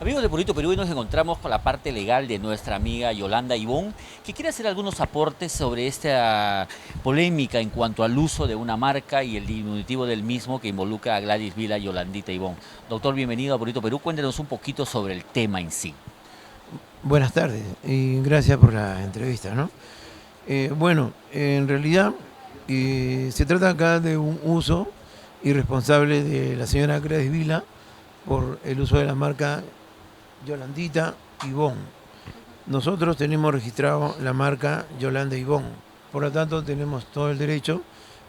Amigos de Purito Perú, hoy nos encontramos con la parte legal de nuestra amiga Yolanda Ibón, que quiere hacer algunos aportes sobre esta polémica en cuanto al uso de una marca y el diminutivo del mismo que involucra a Gladys Vila y Yolandita Ibón. Doctor, bienvenido a Purito Perú, cuéntenos un poquito sobre el tema en sí. Buenas tardes y gracias por la entrevista, ¿no? En realidad se trata acá de un uso irresponsable de la señora Gladys Vila por el uso de la marca Yolandita Ibón. Nosotros tenemos registrado la marca Yolanda Ibón, por lo tanto tenemos todo el derecho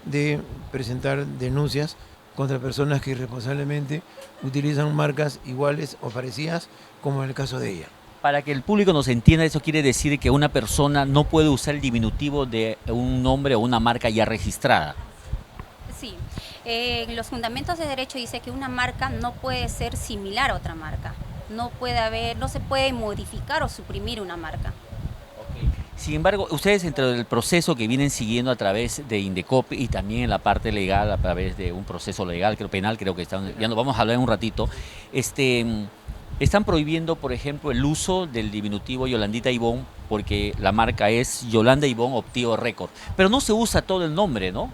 de presentar denuncias contra personas que irresponsablemente utilizan marcas iguales o parecidas, como en el caso de ella. Para que el público nos entienda, eso quiere decir que una persona no puede usar el diminutivo de un nombre o una marca ya registrada. Sí, en los fundamentos de derecho dice que una marca no puede ser similar a otra marca. No se puede modificar o suprimir una marca. Sin embargo, ustedes dentro del proceso que vienen siguiendo a través de Indecopi y también en la parte legal a través de un proceso legal, creo penal, creo que ya nos vamos a hablar en un ratito, están prohibiendo, por ejemplo, el uso del diminutivo Yolandita Ibón porque la marca es Yolanda Ibón Optivo Record, pero no se usa todo el nombre, ¿no?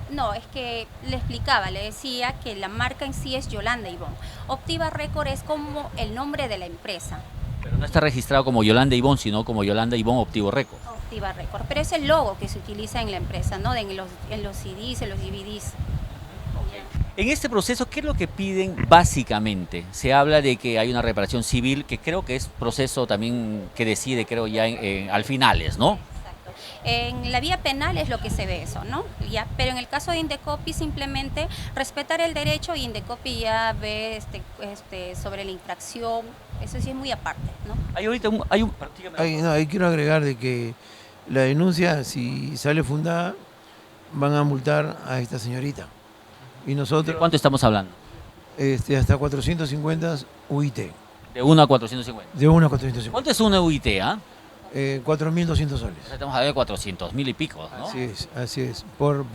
No, es que le explicaba, le decía que la marca en sí es Yolanda Ibón. Optiva Record es como el nombre de la empresa. Pero no está registrado como Yolanda Ibón, sino como Yolanda Ibón Optivo Record. Optiva Record, pero es el logo que se utiliza en la empresa, ¿no? En los CDs, en los DVDs. En este proceso, ¿qué es lo que piden básicamente? Se habla de que hay una reparación civil, que creo que es proceso también que decide, creo ya al finales, ¿no? Exacto. En la vía penal es lo que se ve eso, ¿no? Ya, pero en el caso de Indecopi simplemente respetar el derecho y Indecopi ya ve sobre la infracción, eso sí es muy aparte, ¿no? Ahí quiero agregar de que la denuncia, si sale fundada, van a multar a esta señorita. Y nosotros, ¿De cuánto estamos hablando? hasta 450 UIT. De 1 a 450. De 1 a 450. ¿Cuánto es una UIT, 4.200 soles. O sea, estamos hablando de 400.000 y pico, ¿no? Así es. Por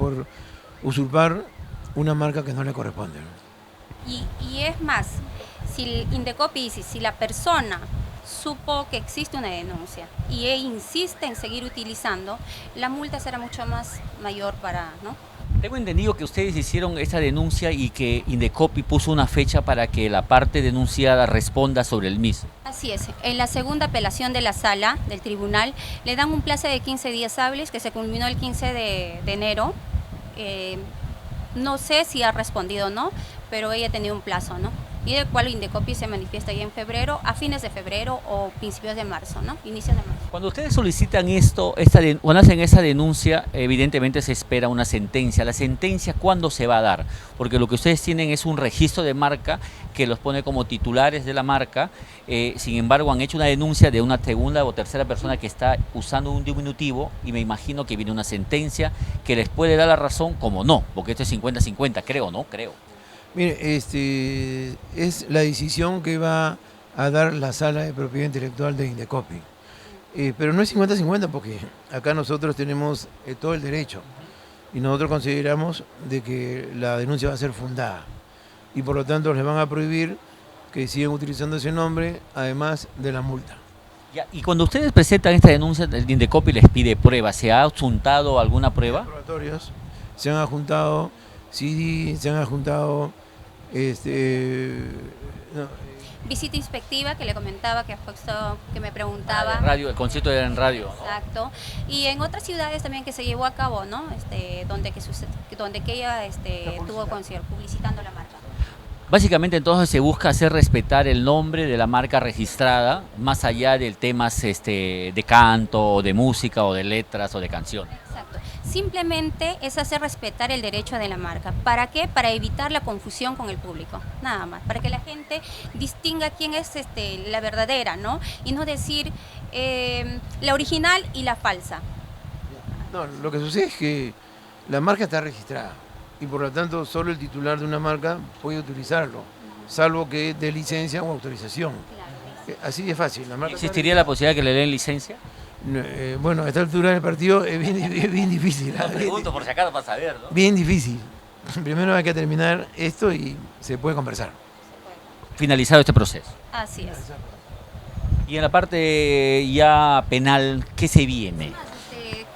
usurpar una marca que no le corresponde, ¿no? Y es más, si Indecopi dice, si la persona supo que existe una denuncia y insiste en seguir utilizando, la multa será mucho más mayor ¿no? Tengo entendido que ustedes hicieron esa denuncia y que Indecopi puso una fecha para que la parte denunciada responda sobre el mismo. Así es, en la segunda apelación de la sala del tribunal le dan un plazo de 15 días hábiles que se culminó el 15 de enero. No sé si ha respondido o no, pero ella tenía un plazo, ¿no? Y del cual Indecopi se manifiesta ya en febrero, a fines de febrero o principios de marzo, ¿no? Inicios de marzo. Cuando ustedes solicitan esto, cuando hacen esa denuncia, evidentemente se espera una sentencia. ¿La sentencia cuándo se va a dar? Porque lo que ustedes tienen es un registro de marca que los pone como titulares de la marca. Sin embargo, han hecho una denuncia de una segunda o tercera persona que está usando un diminutivo y me imagino que viene una sentencia que les puede dar la razón como no, porque esto es 50-50, creo, ¿no? Creo. Mire, es la decisión que va a dar la Sala de Propiedad Intelectual de Indecopi. Pero no es 50-50 porque acá nosotros tenemos todo el derecho y nosotros consideramos de que la denuncia va a ser fundada y por lo tanto les van a prohibir que sigan utilizando ese nombre además de la multa. Ya, y cuando ustedes presentan esta denuncia, el Indecopi les pide pruebas. ¿Se ha adjuntado alguna prueba? Probatorios, se han adjuntado CD, se han adjuntado visita inspectiva que le comentaba que me preguntaba. Radio, el concierto era en radio, ¿no? Exacto. Y en otras ciudades también que se llevó a cabo, ¿no? Donde que ella tuvo concierto publicitando la marca. Básicamente entonces se busca hacer respetar el nombre de la marca registrada, más allá del temas de canto, o de música, o de letras, o de canciones. Exacto. Simplemente es hacer respetar el derecho de la marca. ¿Para qué? Para evitar la confusión con el público, nada más. Para que la gente distinga quién es la verdadera, ¿no? Y no decir la original y la falsa. No, lo que sucede es que la marca está registrada y por lo tanto solo el titular de una marca puede utilizarlo, salvo que dé licencia o autorización. Claro. Así de fácil. ¿Existiría la posibilidad de que le den licencia? Bueno, a esta altura del partido es bien difícil. No, pregunto por si acaso para saber, ¿no? Bien difícil. Primero hay que terminar esto y se puede conversar. finalizado este proceso. Así es. Y en la parte ya penal, ¿qué se viene?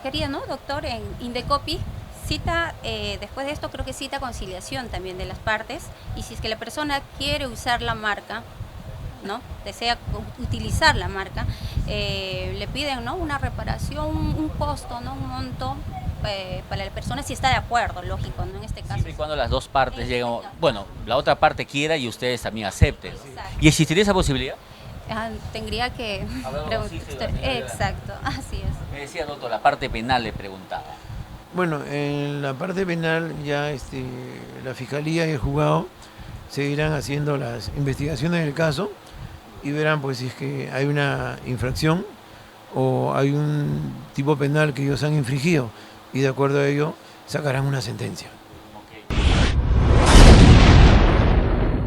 Quería, ¿no, doctor? En Indecopi cita, después de esto creo que cita conciliación también de las partes, y si es que la persona quiere usar la marca, ¿no? Desea utilizar la marca, le piden, ¿no? Una reparación, un costo, ¿no? Un monto para la persona, si está de acuerdo, lógico, ¿no? En este caso. Siempre y cuando las dos partes lleguen, bueno, la otra parte quiera y ustedes también acepten. Exacto. ¿Y existiría esa posibilidad? Tendría que Hablamos sí, exacto, así es. Me decía, doctor, la parte penal le preguntaba. Bueno, en la parte penal ya la Fiscalía y el juzgado seguirán haciendo las investigaciones del caso y verán pues si es que hay una infracción o hay un tipo penal que ellos han infringido y de acuerdo a ello sacarán una sentencia.